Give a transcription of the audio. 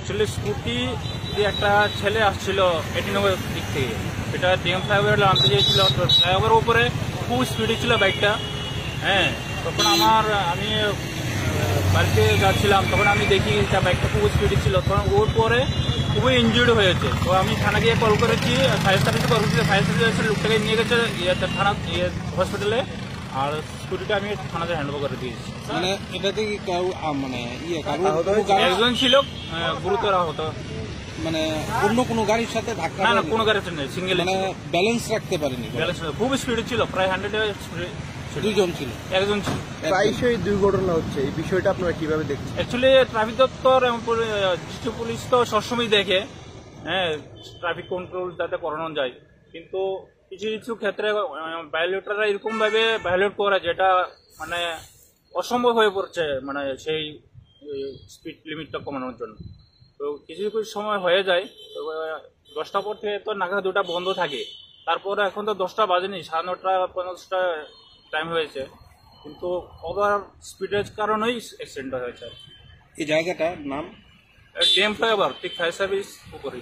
Actually scooty দিয়ে একটা ছেলে আসছিল 89 দিক থেকে, সেটা ডিএম ফ্লাইওভার নামতে চেয়েছিল। ফ্লাইওভারের উপরে খুব স্পিডে ছিল বাইকটা। হ্যাঁ, তখন আমি বাড়িতে যাচ্ছিলাম, তখন আমি দেখি বাইকটা খুব স্পিডে ছিল। তখন ওর পরে খুবই ইনজুর্ড হয়েছে। তো আমি থানা গিয়ে কল করেছি, ফায়ার সার্ভিসে কল করেছি। ফায়ার সার্ভিস এসে লোকটাকে নিয়ে গেছে থানা হসপিটালে, আর স্কুটিটা আমি থানাতে হ্যান্ড ওভার করে দিয়েছি। মানে এটাতে কি মানে একজন ছিল গুরুতর আহত। মানে অন্য কোনো গাড়ির সাথে ধাক্কা? না, কোনো গাড়ির সাথে সিঙ্গেল। মানে ব্যালেন্স রাখতে পারেনি? ব্যালেন্স খুব স্পিডে ছিল, প্রায় 100 স্পিডে। দুইজন ছিল? একজন ছিল। প্রায়শই দুর্ঘটনা হচ্ছে, এই বিষয়টা আপনারা কিভাবে দেখছেন? অ্যাকচুয়ালি ট্রাফিক দপ্তর এবং ডিস্ট্রিক্ট পুলিশ তো সবসময় দেখে, হ্যাঁ, ট্রাফিক কন্ট্রোল যাতে করানো যায়। কিন্তু কিছু কিছু ক্ষেত্রে ভায়োলেটররা এরকম ভাবে ভায়োলেট করে যেটা মানে অসম্ভব হয়ে পড়ছে, মানে সেই স্পিড লিমিটটা কমানোর জন্য। তো কিছু কিছু সময় হয়ে যায়। 10টা পর থেকে তো নাগা 2টা বন্ধ থাকে, তারপরে এখন তো 10টা বাজেনি, 9:50 টাইম হয়েছে, কিন্তু ওভার স্পিডের কারণেই অ্যাক্সিডেন্ট হয়েছে। এই জায়গাটার নাম ডিএম ফ্লাইওভার, ঠিক ফায়ার সার্ভিস উপরে।